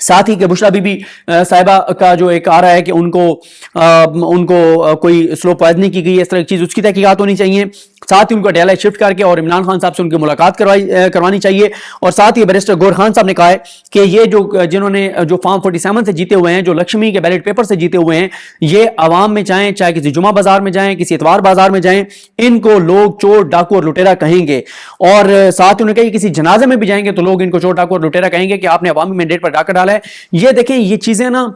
ساتھ ہی کہ بشرا be be صاحبہ کا جو ایک آ رہا ہے کہ ان کو کوئی سلو پوائزننگ کی گئی ہے، اس طرح کی چیز، اس کی تحقیقات ہونی چاہیے. ساتھ ہی ان کو ڈیلا شفٹ کر کے اور عمران خان صاحب سے ان کی ملاقات کروانی چاہیے. اور ساتھ ہی بیرسٹر گور خان صاحب نے کہا ہے کہ یہ جنہوں نے جو فارم 47 سے جیتے ہوئے ہیں، جو لکشمی کے بیلٹ پیپر سے جیتے ہوئے ہیں، یہ عوام میں جائیں، چاہے کسی جمعہ بازار میں جائیں، کسی اتوار بازار میں جائیں، ان کو لوگ چور ڈاکو اور لٹیرا کہیں گے. اور ساتھ انہوں نے کہا کہ کسی جنازے میں بھی جائیں گے تو لوگ ان کو چور ڈاکو اور لٹیرا کہیں گے کہ آپ نے عوامی مینڈیٹ پر ڈاکہ ڈالا ہے. یہ دیکھیں، یہ چیزیں نا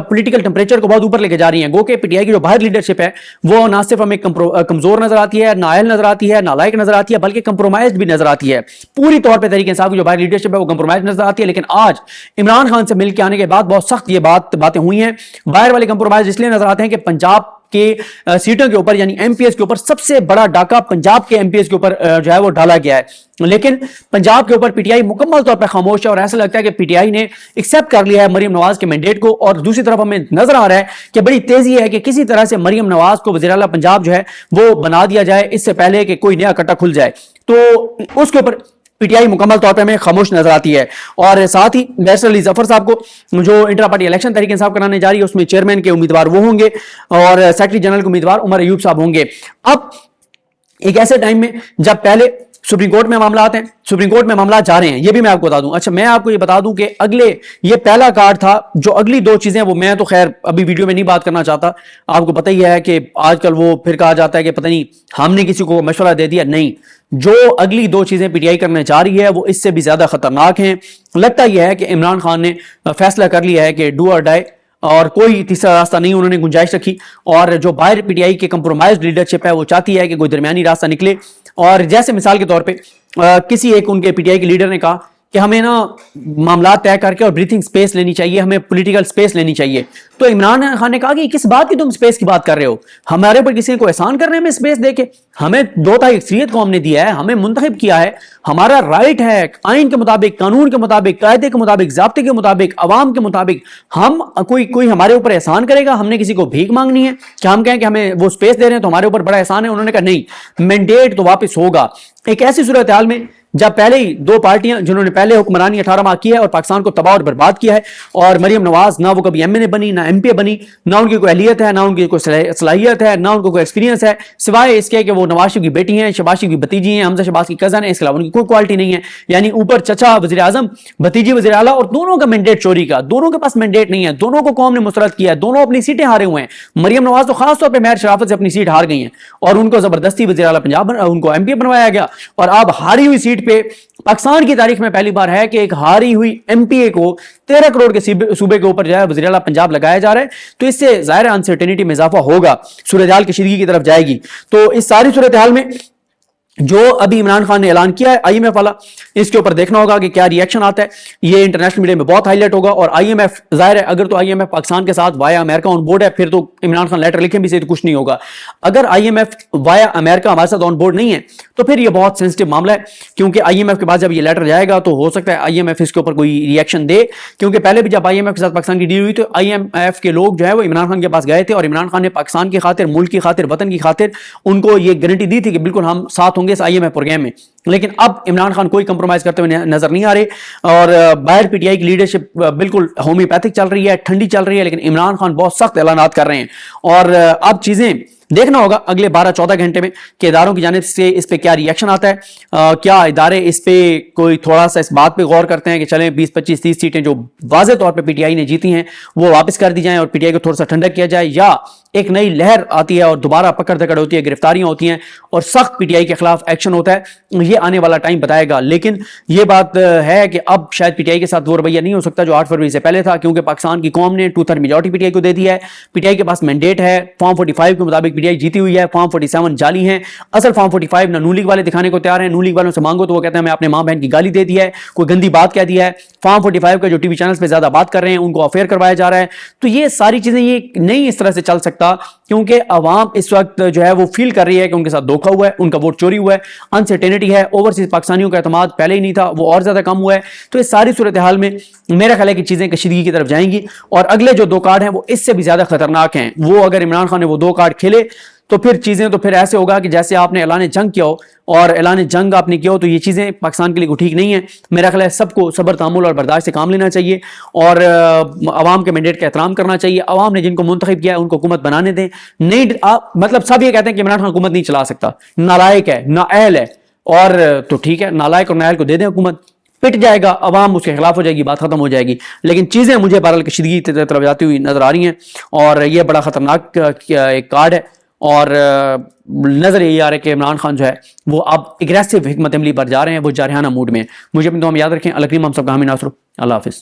پولیٹیکل ٹمپریچر کو بہت اوپر لے کے جا رہی ہیں. گو کہ پی ٹی آئی کی جو باہر لیڈرشپ ہے وہ نہ صرف ہمیں کمزور نظر آتی ہے، نااہل نظر آتی ہے، نالائق نظر آتی ہے، بلکہ کمپرومائزڈ بھی نظر آتی ہے. پوری طور پہ تحریک انصاف کی جو باہر لیڈرشپ ہے وہ کمپرومائز نظر آتی ہے. لیکن آج عمران خان سے مل کے آنے کے بعد بہت سخت یہ باتیں ہوئی ہیں. باہر والے کمپرومائز اس لیے نظر آتے ہیں کہ پنجاب کے سیٹوں کے اوپر یعنی ایم پی ایس کے اوپر سب سے بڑا ڈاکہ پنجاب کے ایم پی ایس کے اوپر جو ہے وہ ڈالا گیا ہے. لیکن پنجاب کے اوپر پی ٹی آئی مکمل طور پر خاموش ہے، اور ایسا لگتا ہے کہ پی ٹی آئی نے ایکسیپٹ کر لیا ہے مریم نواز کے مینڈیٹ کو. اور دوسری طرف ہمیں نظر آ رہا ہے کہ بڑی تیزی ہے کہ کسی طرح سے مریم نواز کو وزیر اعلیٰ پنجاب جو ہے وہ بنا دیا جائے اس سے پہلے کہ کوئی نیا کٹا کھل جائے. تو اس کے اوپر پی ٹی آئی مکمل طور پہ ہمیں خاموش نظر آتی ہے. اور ساتھ ہی بیرسٹر علی ظفر صاحب کو جو intra party election Tehreek Insaf کرانے جا رہی ہے اس میں چیئرمین کے امیدوار وہ ہوں گے اور سیکرٹری جنرل کے امیدوار عمر ایوب صاحب ہوں گے. اب ایک ایسے ٹائم میں جب پہلے سپریم کورٹ میں معاملات ہیں، سپریم کورٹ میں معاملات جا رہے ہیں، یہ بھی میں آپ کو بتا دوں. اچھا، میں آپ کو یہ بتا دوں کہ یہ پہلا کارڈ تھا. جو اگلی دو چیزیں وہ میں تو خیر ابھی ویڈیو میں نہیں بات کرنا چاہتا. آپ کو پتہ ہی ہے کہ آج کل وہ پھر کہا جاتا ہے کہ پتہ نہیں ہم نے کسی کو مشورہ دے دیا. نہیں، جو اگلی دو چیزیں پی ٹی آئی کرنے جا رہی ہے وہ اس سے بھی زیادہ خطرناک ہیں. لگتا یہ ہے کہ عمران خان نے فیصلہ کر لیا ہے کہ ڈو اور ڈائی، اور کوئی تیسرا راستہ نہیں انہوں نے گنجائش رکھی. اور جو باہر پی ٹی آئی کے کمپرومائزڈ لیڈرشپ ہے وہ چاہتی ہے کہ کوئی درمیانی راستہ نکلے. اور جیسے مثال کے طور پہ کسی ایک ان کے پی ٹی آئی کے لیڈر نے کہا کہ ہمیں نا معاملات طے کر کے اور بریتھنگ سپیس لینی چاہیے، ہمیں پولیٹیکل سپیس لینی چاہیے. تو عمران خان نے کہا کہ کس بات کی تم سپیس کی بات کر رہے ہو؟ ہمارے اوپر کسی کو احسان کرنے میں سپیس دے کے؟ ہمیں 2/3 اکثریت کو ہم نے دیا ہے، ہمیں منتخب کیا ہے، ہمارا رائٹ ہے آئین کے مطابق، قانون کے مطابق، قاعدے کے مطابق، ضابطے کے مطابق، عوام کے مطابق. ہم کوئی ہمارے اوپر احسان کرے گا؟ ہم نے کسی کو بھیک مانگنی ہے کہ ہم کہیں کہ ہمیں وہ سپیس دے رہے ہیں تو ہمارے اوپر بڑا احسان ہے؟ انہوں نے کہا نہیں، مینڈیٹ تو واپس ہوگا. ایک ایسی صورتحال میں جب پہلے ہی دو پارٹیاں جنہوں نے پہلے حکمرانی 18 ماہ کی ہے اور پاکستان کو تباہ اور برباد کیا ہے، اور مریم نواز نہ وہ کبھی ایم این اے بنی، نہ ایم پی اے بنی، نہ ان کی کوئی اہلیت ہے، نہ ان کی کوئی صلاحیت ہے، نہ ان کو کوئی ایکسپیرینس ہے، سوائے اس کے کہ وہ نواز شریف کی بیٹی ہیں، شہباز شریف کی بھتیجی ہیں، حمزہ شہباز کی کزن ہیں. اس کے علاوہ ان کی کوئی کوالٹی نہیں ہے. یعنی اوپر چچا وزیر اعظم، بھتیجی وزیر اعلیٰ، اور دونوں کا مینڈیٹ چوری کا. دونوں کے پاس مینڈیٹ نہیں ہے، دونوں کو قوم نے مسرت کیا ہے، دونوں اپنی سیٹیں ہارے ہوئے ہیں. مریم نواز تو خاص طور پہ مہر شرافت سے اپنی سیٹ ہار گئی ہیں اور ان کو زبردستی وزیر اعلیٰ پنجاب ان کو ایم پی اے بنوایا گیا. اور اب ہاری ہوئی سیٹ پہ پاکستان کی تاریخ میں پہلی بار ہے کہ ایک ہاری ہوئی ایم پی اے کو 13 کروڑ کے صوبے کے اوپر جو ہے وزیر اعلیٰ پنجاب لگایا جا رہا ہے. تو اس سے ظاہر انسرٹینٹی میں اضافہ ہوگا، صورتحال کشیدگی کی طرف جائے گی. تو اس ساری صورتحال میں جو ابھی عمران خان نے اعلان کیا ہے آئی ایم ایف والا، اس کے اوپر دیکھنا ہوگا کہ کیا ری ایکشن آتا ہے. یہ انٹرنیشنل میڈیا میں بہت ہائی لائٹ ہوگا. اور آئی ایم ایف ظاہر ہے اگر تو آئی ایم ایف پاکستان کے ساتھ وایا امریکہ آن بورڈ ہے پھر تو عمران خان لیٹر لکھیں بھی سے تو کچھ نہیں ہوگا. اگر آئی ایم ایف وایا امریکہ ہمارے ساتھ آن بورڈ نہیں ہے تو پھر یہ بہت سینسٹیو معاملہ ہے، کیونکہ آئی ایم ایف کے بعد جب یہ لیٹر جائے گا تو ہو سکتا ہے آئی ایم ایف اس کے اوپر کوئی ری ایکشن دے. کیونکہ پہلے بھی جب آئی ایم ایف کے ساتھ پاکستان کی ڈیل ہوئی تو آئی ایم ایف کے لوگ جو ہے وہ عمران خان کے پاس گئے تھے اور عمران خان نے پاکستان کی خاطر، ملک کی خاطر، وطن کی خاطر ان کو یہ گارنٹی دی تھی کہ بالکل ہم ساتھ ہوں گے اس آئی ایم ایف پروگرام میں. لیکن اب عمران خان کوئی کمپرومائز کرتے ہوئے نظر نہیں آ رہے اور باہر پی ٹی آئی کی لیڈرشپ بالکل ہومیوپیتھک چل رہی ہے، ٹھنڈی چل رہی ہے. لیکن عمران خان بہت سخت اعلانات کر رہے ہیں اور اب چیزیں دیکھنا ہوگا اگلے 12-14 گھنٹے میں کہ اداروں کی جانب سے اس پہ کیا ری ایکشن آتا ہے. کیا ادارے اس پہ کوئی تھوڑا سا اس بات پہ غور کرتے ہیں کہ چلیں 20, 25, 30 سیٹیں جو واضح طور پہ پی ٹی آئی نے جیتی ہیں وہ واپس کر دی جائیں اور پی ٹی آئی کو تھوڑا سا ٹھنڈک کیا جائے، یا ایک نئی لہر آتی ہے اور دوبارہ پکڑ دھکڑ ہوتی ہے، گرفتاریاں ہوتی ہیں اور سخت پی ٹی آئی کے خلاف ایکشن ہوتا ہے. یہ آنے والا ٹائم بتائے گا. لیکن یہ بات ہے کہ اب شاید پی ٹی آئی کے ساتھ وہ رویہ نہیں ہو سکتا جو 8 فروری سے پہلے تھا، کیونکہ پاکستان کی قوم نے 2/3 میجورٹی پی ٹی آئی کو دے دی ہے. پی ٹی آئی کے پاس مینڈیٹ ہے، فارم 45 کے مطابق پی ٹی آئی جیتی ہوئی ہے. فارم 47 جعلی ہیں. اصل فارم 45 نہ نون لیگ والے دکھانے کو تیار ہیں. نون لیگ والوں سے مانگو تو وہ کہتے ہیں ہمیں اپنے ماں بہن کی گالی دے دی ہے، کوئی گندی بات کہہ دیا ہے. فارم 45 کا جو ٹی وی چینلز پہ زیادہ بات کر رہے ہیں ان کو افیئر کروایا جا رہا ہے. تو یہ ساری چیزیں یہ نہیں اس طرح سے چل سکتا، کیونکہ عوام اس وقت جو ہے وہ فیل کر رہی ہے کہ ان کے ساتھ دھوکہ ہوا ہے، ان کا ووٹ چوری ہوا ہے، انسرٹینٹی ہے، اوورسیز پاکستانیوں کا اعتماد پہلے ہی نہیں تھا وہ اور زیادہ کم ہوا ہے. تو اس ساری صورتحال میں میرا خیال ہے کہ چیزیں کشیدگی کی طرف جائیں گی اور اگلے جو 2 کارڈ ہیں وہ اس سے بھی زیادہ خطرناک ہیں. وہ اگر عمران خان نے وہ 2 کارڈ کھیلے تو پھر چیزیں تو پھر ایسے ہوگا کہ جیسے آپ نے اعلان جنگ کیا ہو، اور اعلان جنگ آپ نے کیا ہو تو یہ چیزیں پاکستان کے لیے ٹھیک نہیں ہے. میرا خیال ہے سب کو صبر تحمل اور برداشت سے کام لینا چاہیے، اور عوام کے مینڈیٹ کا احترام کرنا چاہیے. عوام نے جن کو منتخب کیا ہے ان کو حکومت بنانے دیں. نہیں مطلب سب یہ کہتے ہیں کہ عمران خان حکومت نہیں چلا سکتا، نالائق ہے، نااہل ہے، اور تو ٹھیک ہے، نالائق اور نااہل کو دے دیں حکومت، پٹ جائے گا، عوام اس کے خلاف ہو جائے گی، بات ختم ہو جائے گی. لیکن چیزیں مجھے بہرحال کشیدگی کی طرف جاتی ہوئی نظر آ رہی ہیں، اور یہ بڑا خطرناک ایک کارڈ ہے. اور نظر یہی آ رہا ہے کہ عمران خان جو ہے وہ اب اگریسو حکمت عملی پر جا رہے ہیں، وہ جارحانہ موڈ میں ہیں. مجھے اپنی دعا میں یاد رکھیں. اللہ کریم ہم سب کا حامی ناصر. اللہ حافظ.